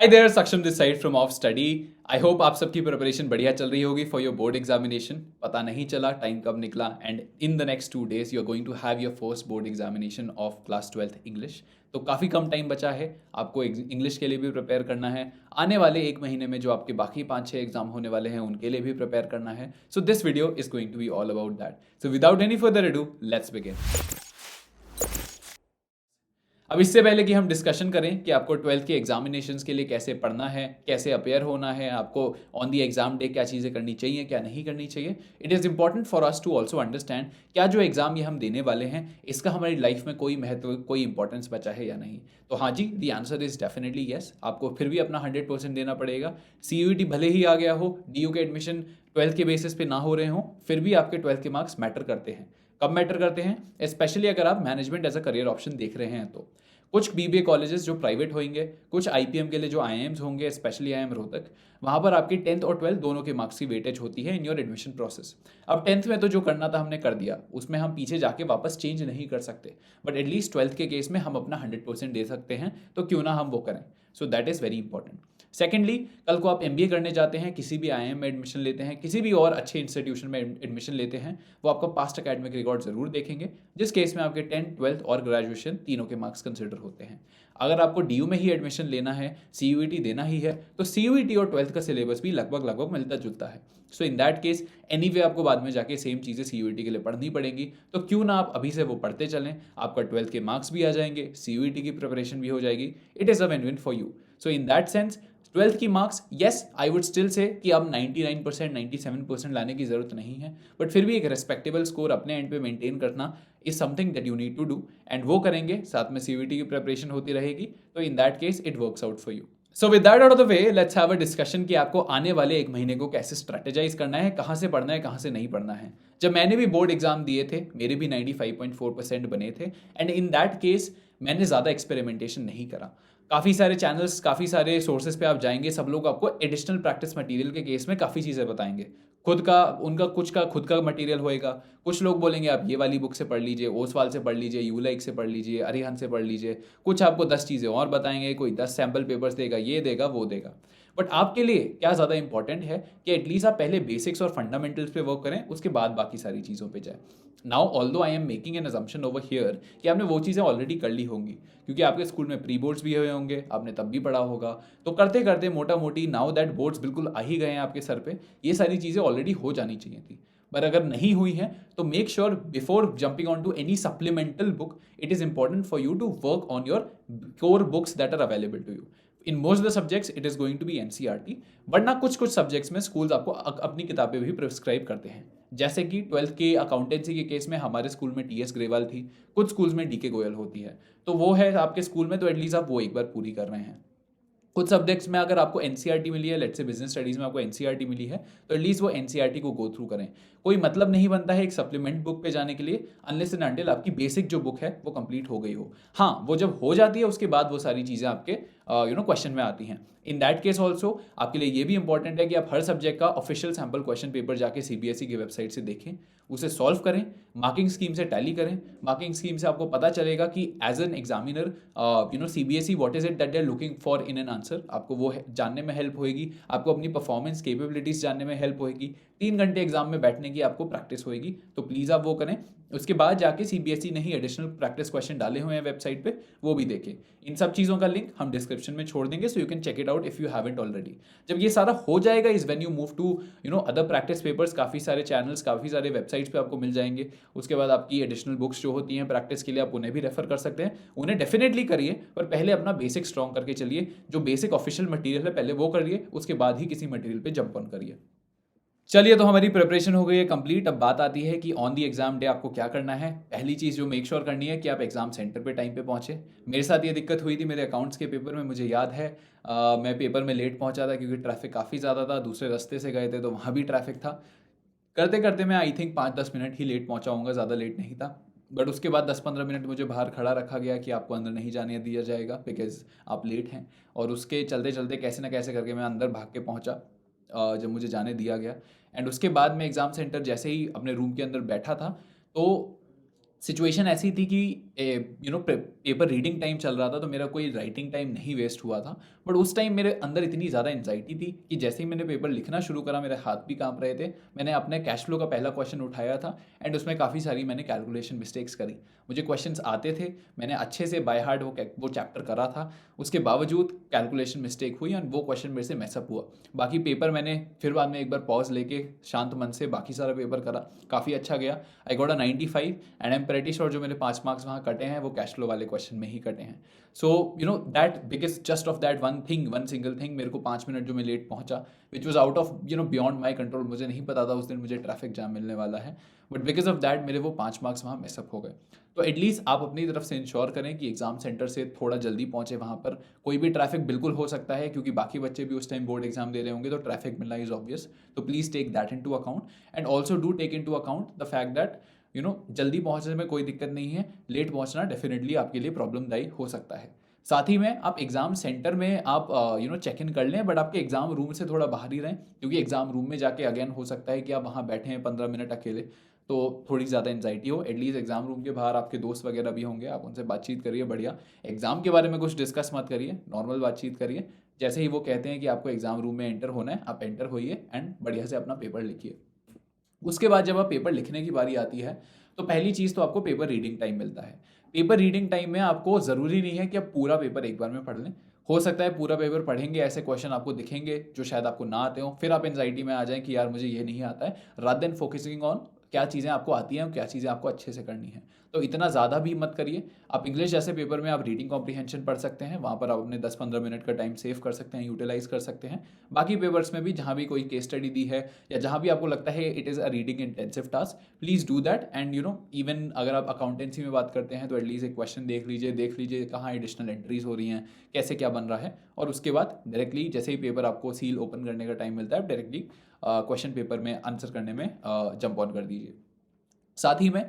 Hi there, सक्षम this side from of study. I hope आप सबकी प्रिपरेशन बढ़िया चल रही होगी फॉर योर बोर्ड एग्जामिनेशन। पता नहीं चला टाइम कब निकला and in the next 2 days you are going to have your first board examination of class 12th English. तो काफ़ी कम टाइम बचा है आपको इंग्लिश के लिए भी प्रिपेयर करना है। आने वाले 1 महीने में जो आपके बाकी 5-6 एग्जाम होने वाले हैं उनके लिए भी प्रिपेयर करना है। So this video is going to be all about that. So without any further ado, let's begin. अब इससे पहले कि हम डिस्कशन करें कि आपको 12th के एग्जामिनेशंस के लिए कैसे पढ़ना है, कैसे अपेयर होना है, आपको ऑन द एग्जाम डे क्या चीज़ें करनी चाहिए, क्या नहीं करनी चाहिए, it is important for us to also understand क्या जो एग्ज़ाम ये हम देने वाले हैं इसका हमारी लाइफ में कोई महत्व, कोई इंपॉर्टेंस बचा है या नहीं। तो हाँ जी, the answer is definitely yes. आपको फिर भी अपना 100% देना पड़ेगा। CUET भले ही आ गया हो, DU के एडमिशन 12th के बेसिस पे ना हो रहे हों, फिर भी आपके 12th के मार्क्स मैटर करते हैं। कब मैटर करते हैं? स्पेशली अगर आप management as a career option देख रहे हैं तो कुछ BBA कॉलेजेस जो प्राइवेट होंगे, कुछ IPM के लिए जो IIMs होंगे, स्पेशली IIM रोहतक, वहाँ पर आपकी 10th और 12th दोनों के मार्क्स की वेटेज होती है इन योर एडमिशन प्रोसेस। अब 10th में तो जो करना था हमने कर दिया, उसमें हम पीछे जाके वापस चेंज नहीं कर सकते, बट एटलीस्ट 12th के केस में हम अपना 100% दे सकते हैं, तो क्यों ना हम वो करें। So that is very important. Secondly, कल को आप MBA करने जाते हैं, किसी भी IIM में एडमिशन लेते हैं, किसी भी और अच्छे इंस्टीट्यूशन में एडमिशन लेते हैं, वो आपका पास्ट एकेडमिक रिकॉर्ड जरूर देखेंगे, जिस केस में आपके 10th, 12th और ग्रेजुएशन तीनों के मार्क्स कंसिडर होते हैं। अगर आपको DU में ही एडमिशन लेना है, CUET देना ही है, तो CUET और 12th का सिलेबस भी लगभग लगभग मिलता जुलता है। सो इन दैट केस एनीवे आपको बाद में जाके सेम चीज़ें CUET के लिए पढ़नी पड़ेंगी, तो क्यों ना आप अभी से वो पढ़ते चलें। आपका 12th के मार्क्स भी आ जाएंगे, CUET की प्रिपरेशन भी हो जाएगी। It is a win win for you. So in that sense 12th की marks, yes I would still say कि अब 99% 97% लाने की ज़रूरत नहीं है, बट फिर भी एक रेस्पेक्टेबल स्कोर अपने एंड पे मेंटेन करना is something that you need to do, and वो करेंगे, साथ में CUET की प्रिपरेशन होती रहेगी, तो in that case it works out for you. So with that out of the way, let's have a discussion कि आपको आने वाले 1 महीने को कैसे स्ट्रेटेजाइज करना है, कहाँ से पढ़ना है, कहाँ से नहीं पढ़ना है। जब मैंने भी बोर्ड एग्जाम दिए थे, मेरे भी 95.4% बने थे, एंड इन दैट केस मैंने ज़्यादा एक्सपेरिमेंटेशन नहीं करा। काफ़ी सारे चैनल्स, काफ़ी सारे सोर्सेज पे आप जाएंगे, सब लोग आपको एडिशनल प्रैक्टिस मटेरियल के केस में काफ़ी चीज़ें बताएंगे। खुद का उनका कुछ का खुद का मटेरियल होएगा। कुछ लोग बोलेंगे आप ये वाली बुक से पढ़ लीजिए, ओसवाल से पढ़ लीजिए, यूलाइक से पढ़ लीजिए, अरिहंत से पढ़ लीजिए। कुछ आपको 10 चीज़ें और बताएंगे, कोई 10 सैम्पल पेपर्स देगा, ये देगा वो देगा। बट आपके लिए क्या ज़्यादा इंपॉर्टेंट है कि एटलीस्ट आप पहले बेसिक्स और फंडामेंटल्स पे वर्क करें, उसके बाद बाकी सारी चीज़ों पे जाए। Now although I am making an assumption over here कि आपने वो चीज़ें ऑलरेडी कर ली होंगी, क्योंकि आपके स्कूल में प्री बोर्ड्स भी हुए होंगे, आपने तब भी पढ़ा होगा। तो करते करते मोटा मोटी नाउ दैट बोर्ड्स बिल्कुल आ ही गए हैं आपके सर पे, ये सारी चीज़ें ऑलरेडी हो जानी चाहिए थी। पर अगर नहीं हुई हैं तो make sure before jumping on to any supplemental book, it is important for you to work on your core books that are available to you. In most the subjects it is going to be NCERT, वरना कुछ कुछ subjects में schools आपको अपनी किताबें भी prescribe करते हैं। जैसे कि 12th के अकाउंटेंसी के केस में हमारे स्कूल में TS ग्रेवाल थी, कुछ स्कूल्स में DK गोयल होती है, तो वो है आपके स्कूल में, तो एटलीस्ट आप वो एक बार पूरी कर रहे हैं। कुछ सब्जेक्ट्स में अगर आपको NCERT मिली है, लेट्स से बिजनेस स्टडीज़ में आपको NCERT मिली है, तो एटलीस्ट वो NCERT को गो थ्रू करें। कोई मतलब नहीं बनता है एक सप्लीमेंट बुक पे जाने के लिए अनलेस एंड अनटिल आपकी बेसिक जो बुक है वो कंप्लीट हो गई हो। हाँ, वो जब हो जाती है उसके बाद वो सारी चीज़ें आपके क्वेश्चन में आती हैं। इन दैट केस ऑल्सो आपके लिए ये भी इंपॉर्टेंट है कि आप हर सब्जेक्ट का ऑफिशियल सैम्पल क्वेश्चन पेपर जाके CBSE की वेबसाइट से देखें, उसे सॉल्व करें, मार्किंग स्कीम से टैली करें। मार्किंग स्कीम से आपको पता चलेगा कि as an examiner CBSE what is it that they are looking for in an answer, आपको वो जानने में हेल्प होएगी, आपको अपनी परफॉर्मेंस कैपेबिलिटीज जानने में हेल्प होएगी, 3 घंटे एग्जाम में बैठने की आपको प्रैक्टिस होएगी, तो प्लीज़ आप वो करें। उसके बाद जाके CBSE ने ही एडिशनल प्रैक्टिस क्वेश्चन डाले हुए हैं वेबसाइट पे, वो भी देखें। इन सब चीज़ों का लिंक हम डिस्क्रिप्शन में छोड़ देंगे, so you can check it out if you haven't already. जब ये सारा हो जाएगा is when you move to other practice papers. काफ़ी सारे चैनल्स, काफ़ी सारे वेबसाइट्स पे आपको मिल जाएंगे। उसके बाद आपकी एडिशनल बुक्स जो होती हैं प्रैक्टिस के लिए, आप उन्हें भी रेफर कर सकते हैं। उन्हें डेफिनेटली करिए, पर पहले अपना बेसिक स्ट्रॉन्ग करके चलिए। जो बेसिक ऑफिशियल मटेरियल है पहले वो करिए, उसके बाद ही किसी मटेरियल पे जंप ऑन करिए। चलिए, तो हमारी प्रिपरेशन हो गई है कंप्लीट। अब बात आती है कि ऑन दी एग्जाम डे आपको क्या करना है। पहली चीज़ जो मेक श्योर करनी है कि आप एग्जाम सेंटर पे टाइम पे पहुंचे। मेरे साथ ये दिक्कत हुई थी मेरे अकाउंट्स के पेपर में, मुझे याद है। मैं पेपर में लेट पहुंचा था क्योंकि ट्रैफिक काफ़ी ज़्यादा था, दूसरे रास्ते से गए थे तो वहाँ भी ट्रैफिक था। करते करते मैं आई थिंक 5-10 मिनट ही लेट पहुंचा हूँगा, ज़्यादा लेट नहीं था। बट उसके बाद 10-15 मिनट मुझे बाहर खड़ा रखा गया कि आपको अंदर नहीं जाने दिया जाएगा बिकॉज आप लेट हैं। और उसके चलते चलते कैसे ना कैसे करके मैं अंदर भाग के पहुंचा, जब मुझे जाने दिया गया। एंड उसके बाद मैं एग्ज़ाम सेंटर जैसे ही अपने रूम के अंदर बैठा था, तो सिचुएशन ऐसी थी कि पेपर रीडिंग टाइम चल रहा था, तो मेरा कोई राइटिंग टाइम नहीं वेस्ट हुआ था। बट उस टाइम मेरे अंदर इतनी ज़्यादा एंजाइटी थी कि जैसे ही मैंने पेपर लिखना शुरू करा मेरे हाथ भी कांप रहे थे। मैंने अपने कैश फ्लो का पहला क्वेश्चन उठाया था एंड उसमें काफ़ी सारी मैंने कैलकुलेशन मिस्टेक्स करी। मुझे क्वेश्चंस आते थे, मैंने अच्छे से बाय हार्ट वो चैप्टर करा था, उसके बावजूद कैलकुलेशन मिस्टेक हुई एंड वो क्वेश्चन मेरे से मैसअप हुआ। बाकी पेपर मैंने फिर बाद में एक बार पॉज लेके शांत मन से बाकी सारा पेपर करा, काफ़ी अच्छा गया। I got a 95 and I am pretty sure जो मेरे 5 मार्क्स वहाँ कटे हैं वो कैश फ्लो वाले क्वेश्चन में ही कटे हैं। So that because just of that one single thing, मेरे को 5 मिनट जो मैं लेट पहुंचा, which was out of beyond my control. मुझे नहीं पता था उस दिन मुझे ट्रैफिक जाम मिलने वाला है, बट बिकॉज ऑफ दैट मेरे वो 5 मार्क्स वहाँ मिसअप हो गए। तो एटलीस्ट आप अपनी तरफ से इंश्योर करें कि एग्जाम सेंटर से थोड़ा जल्दी पहुंचे। वहाँ पर कोई भी ट्रैफिक बिल्कुल हो सकता है, क्योंकि बाकी बच्चे भी उस टाइम बोर्ड एग्जाम दे रहे होंगे, तो ट्रैफिक मिलना इज ऑब्वियस। तो please take that into account and also do take into account the fact that जल्दी पहुंचने में कोई दिक्कत नहीं है, लेट पहुंचना डेफिनेटली आपके लिए प्रॉब्लमदायी हो सकता है। साथ ही में आप एग्जाम सेंटर में आप चेक इन कर लें, बट आपके एग्जाम रूम से थोड़ा बाहर ही रहें, क्योंकि एग्जाम रूम में जाके अगेन हो सकता है कि आप वहाँ बैठे हैं 15 मिनट अकेले, तो थोड़ी ज़्यादा एंजाइटी हो। एटलीस्ट एग्जाम रूम के बाहर आपके दोस्त वगैरह भी होंगे, आप उनसे बातचीत करिए बढ़िया। एग्जाम के बारे में कुछ डिस्कस मत करिए, नॉर्मल बातचीत करिए। जैसे ही वो कहते हैं कि आपको एग्जाम रूम में एंटर होना है, आप एंटर होइए एंड बढ़िया से अपना पेपर लिखिए। उसके बाद जब आप पेपर लिखने की बारी आती है, तो पहली चीज़ तो आपको पेपर रीडिंग टाइम मिलता है। पेपर रीडिंग टाइम में आपको ज़रूरी नहीं है कि आप पूरा पेपर एक बार में पढ़ लें। हो सकता है पूरा पेपर पढ़ेंगे, ऐसे क्वेश्चन आपको दिखेंगे जो शायद आपको ना आते हो, फिर आप एंजाइटी में आ जाएं कि यार मुझे ये नहीं आता है, रादर देन फोकसिंग ऑन क्या चीज़ें आपको आती हैं और क्या चीज़ें आपको अच्छे से करनी है। तो इतना ज़्यादा भी मत करिए। आप इंग्लिश जैसे पेपर में आप रीडिंग कॉम्प्रीहेंशन पढ़ सकते हैं, वहाँ पर आप अपने 10-15 मिनट का टाइम सेव कर सकते हैं, यूटिलाइज कर सकते हैं। बाकी पेपर्स में भी जहाँ भी कोई केस स्टडी दी है या जहाँ भी आपको लगता है it is a reading intensive task, please do that. And even अगर आप अकाउंटेंसी में बात करते हैं तो एटलीस्ट एक क्वेश्चन देख लीजिए कहाँ एडिशनल एंट्रीज हो रही हैं, कैसे क्या बन रहा है, और उसके बाद डायरेक्टली जैसे ही पेपर आपको सील ओपन करने का टाइम मिलता है, डायरेक्टली क्वेश्चन पेपर में आंसर करने में जंप ऑन कर दीजिए। साथ ही में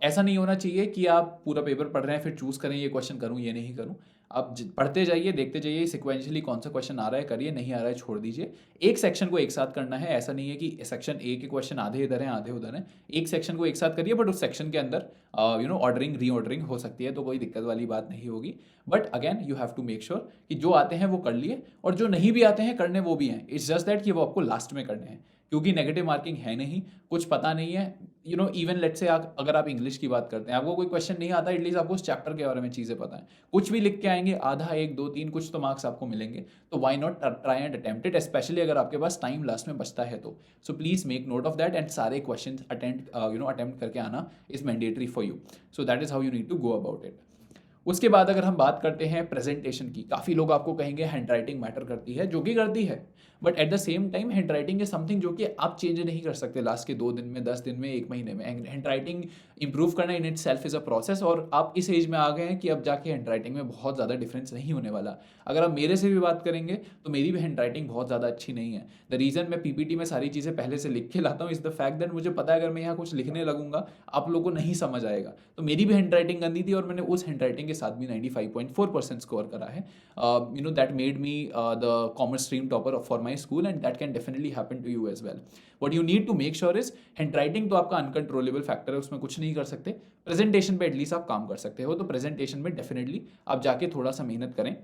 ऐसा नहीं होना चाहिए कि आप पूरा पेपर पढ़ रहे हैं फिर चूज करें ये क्वेश्चन करूं ये नहीं करूं। आप पढ़ते जाइए, देखते जाइए, सिक्वेंशली कौन सा क्वेश्चन आ रहा है करिए, नहीं आ रहा है छोड़ दीजिए। एक सेक्शन को एक साथ करना है, ऐसा नहीं है कि सेक्शन ए के क्वेश्चन आधे इधर हैं आधे उधर हैं। एक सेक्शन को एक साथ करिए, बट उस सेक्शन के अंदर ऑर्डरिंग रीऑर्डरिंग हो सकती है, तो कोई दिक्कत वाली बात नहीं होगी। But again you have to make sure कि जो आते हैं वो कर लिए, और जो नहीं भी आते हैं करने वो भी हैं। इट्स जस्ट दैट कि वो आपको लास्ट में करने हैं, क्योंकि नेगेटिव मार्किंग है नहीं, कुछ पता नहीं है। इवन लेट से अगर आप इंग्लिश की बात करते हैं, आपको कोई क्वेश्चन नहीं आता, एटलीस्ट आपको उस चैप्टर के बारे में चीज़ें पता है, कुछ भी लिख के आएंगे, आधा 1 2 3 कुछ तो मार्क्स आपको मिलेंगे। तो why not try and attempt it, specially अगर आपके पास टाइम लास्ट में बचता है तो। So please make note of that and सारे क्वेश्चन अटेम्प्ट करके आना is mandatory for you. So that is how you need to go about it. उसके बाद अगर हम बात करते हैं प्रेजेंटेशन की, काफ़ी लोग आपको कहेंगे हैंड राइटिंग मैटर करती है, जो कि करती है, but at the same time hand writing is something जो कि आप चेंज नहीं कर सकते लास्ट के 2 दिन में, 10 दिन में, 1 महीने में। हैंड राइटिंग इंप्रूव करना in it self is a process, और आप इस एज में आ गए हैं कि अब जाके हैंड राइटिंग में बहुत ज़्यादा डिफरेंस नहीं होने वाला। अगर आप मेरे से भी बात करेंगे तो मेरी भी हैंड राइटिंग बहुत ज़्यादा अच्छी नहीं है। द रीज़न मैं पीपीटी में सारी चीज़ें पहले से लिख के लाता हूँ इज़ द फैक्ट दैट मुझे पता है अगर मैं यहाँ कुछ लिखने लगूंगा आप लोगों को नहीं समझ आएगा। तो मेरी भी हैंड राइटिंग गंदी थी, और मैंने उस हैंड राइटिंग के साथ भी 95.4% स्कोर करा है। That made me the commerce stream topper for my school, and that can definitely happen to you as well. What you need to make sure is, handwriting तो आपका uncontrollable factor है, उसमें कुछ नहीं कर सकते। प्रेजेंटेशन पे at least आप काम कर सकते हो, तो प्रेजेंटेशन में डेफिनेटली आप जाके थोड़ा सा मेहनत करें।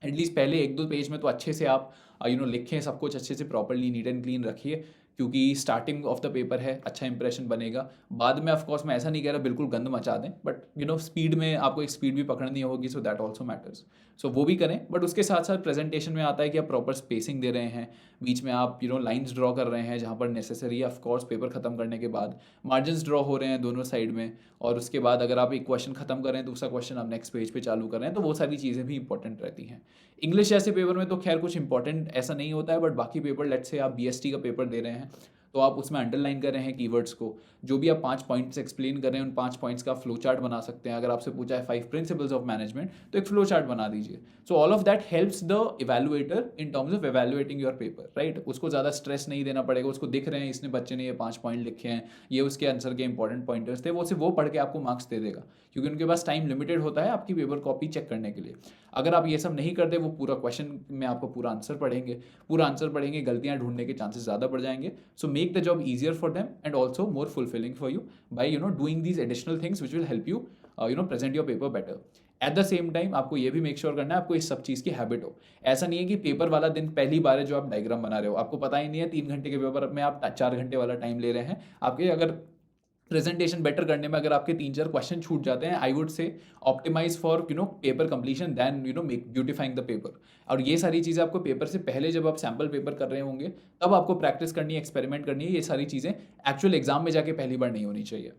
एटलीस्ट पहले 1-2 पेज में तो अच्छे से आप लिखें, सब कुछ अच्छे से प्रॉपरली नीट एंड क्लीन रखिए, क्योंकि स्टार्टिंग ऑफ द पेपर है, अच्छा इंप्रेशन बनेगा। बाद में ऑफकोर्स मैं ऐसा नहीं कह रहा बिल्कुल गंद मचा दें, बट स्पीड में आपको एक स्पीड भी पकड़नी होगी, सो दैट ऑल्सो मैटर्स। सो वो भी करें, बट उसके साथ साथ प्रेजेंटेशन में आता है कि आप प्रॉपर स्पेसिंग दे रहे हैं, बीच में आप लाइन्स ड्रॉ कर रहे हैं जहाँ पर नेसेसरी है, ऑफकोर्स पेपर खत्म करने के बाद मार्जिन्स ड्रॉ हो रहे हैं दोनों साइड में, और उसके बाद अगर आप एक क्वेश्चन खत्म कर रहे हैं दूसरा क्वेश्चन आप नेक्स्ट पेज पे चालू कर रहे हैं, तो वो सारी चीज़ें भी इंपॉर्टेंट रहती हैं। इंग्लिश जैसे पेपर में तो खैर कुछ इंपॉर्टेंट ऐसा नहीं होता है, बट बाकी पेपर, लेट से आप बीएसटी का पेपर दे रहे हैं तो आप उसमें अंडरलाइन कर रहे हैं कीवर्ड्स को, जो भी आप 5 पॉइंट्स एक्सप्लेन कर रहे हैं उन 5 पॉइंट्स का फ्लो चार्ट बना सकते हैं। अगर आपसे पूछा है 5 प्रिंसिपल्स ऑफ मैनेजमेंट, तो एक फ्लो चार्ट बना दीजिए। So all of that helps the evaluator in terms of evaluating your paper, right. उसको ज़्यादा स्ट्रेस नहीं देना पड़ेगा, उसको दिख रहे हैं इसने बच्चे ने ये 5 पॉइंट लिखे हैं, ये उसके आंसर के इंपॉर्टेंट पॉइंटर्स थे, वो सिर्फ वो पढ़ के आपको मार्क्स दे देगा, क्योंकि उनके पास टाइम लिमिटेड होता है आपकी पेपर कॉपी चेक करने के लिए। अगर आप ये सब नहीं करते, वो पूरा क्वेश्चन में आपको पूरा आंसर पढ़ेंगे, गलतियां ढूंढने के चांसेस ज़्यादा बढ़ जाएंगे। So make the job easier for them and also more fulfilling for you by doing these additional things which will help you present your paper better. At the same time आपको ये भी make sure करना है आपको इस सब चीज़ की habit हो। ऐसा नहीं है कि पेपर वाला दिन पहली बार है जो आप डायग्राम बना रहे हो, आपको पता ही नहीं है 3 घंटे के पेपर में आप 4 घंटे वाला टाइम ले रहे हैं। आपके अगर प्रेजेंटेशन बेटर करने में अगर आपके 3-4 क्वेश्चन छूट जाते हैं, I would say optimize for paper completion then make beautifying the paper. और ये सारी चीज़ें आपको पेपर से पहले जब आप सैम्पल पेपर कर रहे होंगे तब आपको प्रैक्टिस करनी है, एक्सपेरिमेंट करनी है। ये सारी चीज़ें एक्चुअल एग्जाम में जाके पहली बार नहीं होनी चाहिए।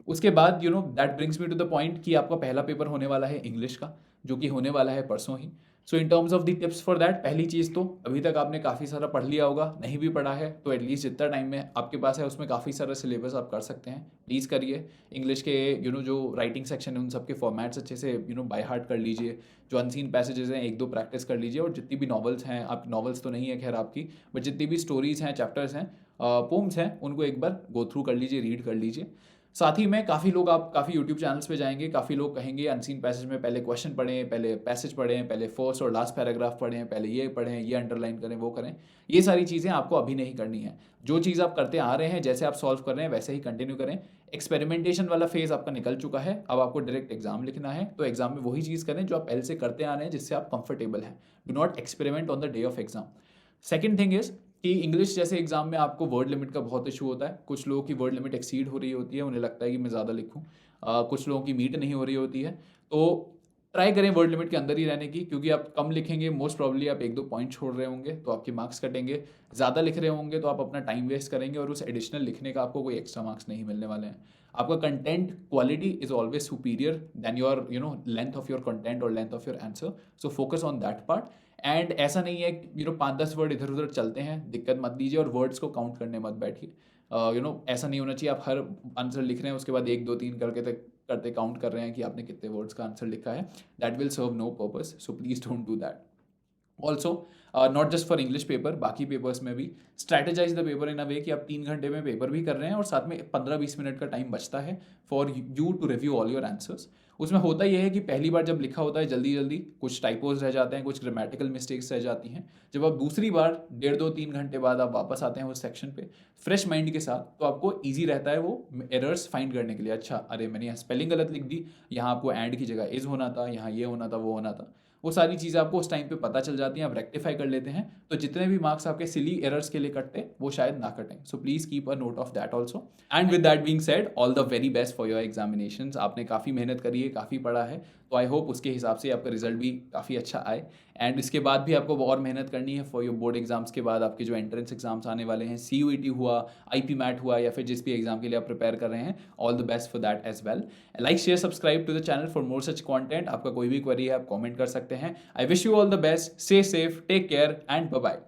उसके बाद that brings me to the point कि आपका पहला पेपर होने वाला है इंग्लिश का, जो कि होने वाला है परसों ही। So in terms of the tips for that, पहली चीज़ तो अभी तक आपने काफ़ी सारा पढ़ लिया होगा, नहीं भी पढ़ा है तो एटलीस्ट जितना टाइम में आपके पास है उसमें काफ़ी सारा सिलेबस आप कर सकते हैं, प्लीज़ करिए। इंग्लिश के जो राइटिंग सेक्शन है उन सबके फॉर्मेट्स अच्छे से बाय हार्ट कर लीजिए। जो अनसीन पैसेजेस हैं 1-2 प्रैक्टिस कर लीजिए। और जितनी भी नॉवेल्स हैं, आप नॉवेल्स तो नहीं है खैर आपकी, बट जितनी भी स्टोरीज हैं, चैप्टर्स हैं, पोम्स हैं, उनको एक बार गो थ्रू कर लीजिए, रीड कर लीजिए। साथ ही में काफ़ी लोग, आप काफ़ी यूट्यूब चैनल्स पे जाएंगे, काफ़ी लोग कहेंगे अनसीन पैसेज में पहले क्वेश्चन पढ़ें, पहले पैसेज पढ़ें, पहले फर्स्ट और लास्ट पैराग्राफ पढ़ें, पहले ये पढ़ें, ये अंडरलाइन करें, वो करें। ये सारी चीज़ें आपको अभी नहीं करनी है। जो चीज़ आप करते आ रहे हैं, जैसे आप सॉल्व कर रहे हैं वैसे ही कंटिन्यू करें। एक्सपेरिमेंटेशन वाला फेज आपका निकल चुका है, अब आपको डायरेक्ट एग्जाम लिखना है, तो एग्जाम में वही चीज़ करें जो आप पहले से करते आ रहे हैं, जिससे आप कंफर्टेबल हैं। Do not experiment on the day of exam. Second thing is कि इंग्लिश जैसे एग्जाम में आपको वर्ड लिमिट का बहुत इशू होता है। कुछ लोगों की वर्ड लिमिट एक्सीड हो रही होती है, उन्हें लगता है कि मैं ज़्यादा लिखूँ। कुछ लोगों की मीट नहीं हो रही होती है, तो ट्राई करें वर्ड लिमिट के अंदर ही रहने की, क्योंकि आप कम लिखेंगे मोस्ट प्रॉब्ली आप 1-2 पॉइंट छोड़ रहे होंगे तो आपके मार्क्स कटेंगे। ज़्यादा लिख रहे होंगे तो आप अपना टाइम वेस्ट करेंगे और उस एडिशनल लिखने का आपको कोई एक्स्ट्रा मार्क्स नहीं मिलने वाले हैं। आपका content quality is always superior than your length of your content और length of your answer. So focus on that part. And ऐसा नहीं है 5-10 वर्ड इधर उधर चलते हैं, दिक्कत मत लीजिए और वर्ड्स को काउंट करने मत बैठिए। ऐसा नहीं होना चाहिए आप हर आंसर लिख रहे हैं उसके बाद 1 2 3 करके तक करते काउंट कर रहे हैं कि आपने कितने वर्ड्स का आंसर लिखा है। That will serve no purpose, so please don't do that. Also not just for English paper, बाकी पेपर्स में भी strategize the paper in a way कि आप 3 घंटे में पेपर भी कर रहे हैं और साथ में 15-20 मिनट का टाइम बचता है for you to review all your answers. उसमें होता यह है कि पहली बार जब लिखा होता है जल्दी जल्दी कुछ टाइपोज रह जाते हैं, कुछ ग्रामेटिकल मिस्टेक्स रह जाती हैं। जब आप दूसरी बार 1.5-2-3 घंटे बाद आप वापस आते हैं उस सेक्शन पे फ्रेश माइंड के साथ, तो आपको ईजी रहता है वो एरर्स फाइंड करने के लिए। अच्छा, अरे मैंने यहाँ स्पेलिंग गलत लिख दी, यहाँ आपको एंड की जगह इज होना था, यहाँ ये होना था, वो होना था। वो सारी चीज़ें आपको उस टाइम पे पता चल जाती हैं, आप रेक्टिफाई कर लेते हैं, तो जितने भी मार्क्स आपके सिली एरर्स के लिए कटते वो शायद ना कटें। So please keep a note of that also. And with that being said, all the very best for your examinations. आपने काफ़ी मेहनत करी है, काफ़ी पढ़ा है, तो आई होप उसके हिसाब से आपका रिजल्ट भी काफ़ी अच्छा आए। एंड इसके बाद भी आपको और मेहनत करनी है फॉर योर बोर्ड एग्जाम्स के बाद। आपके जो एंट्रेंस एग्जाम्स आने वाले हैं, CUET हुआ, IP मैट हुआ, या फिर जिस भी एग्जाम के लिए आप प्रिपेयर कर रहे हैं, all the best for that as well. Like share subscribe to the channel for more such content. आपका कोई भी क्वेरी है आप कॉमेंट कर सकते हैं। I wish you all the best, stay safe, take care and bye bye.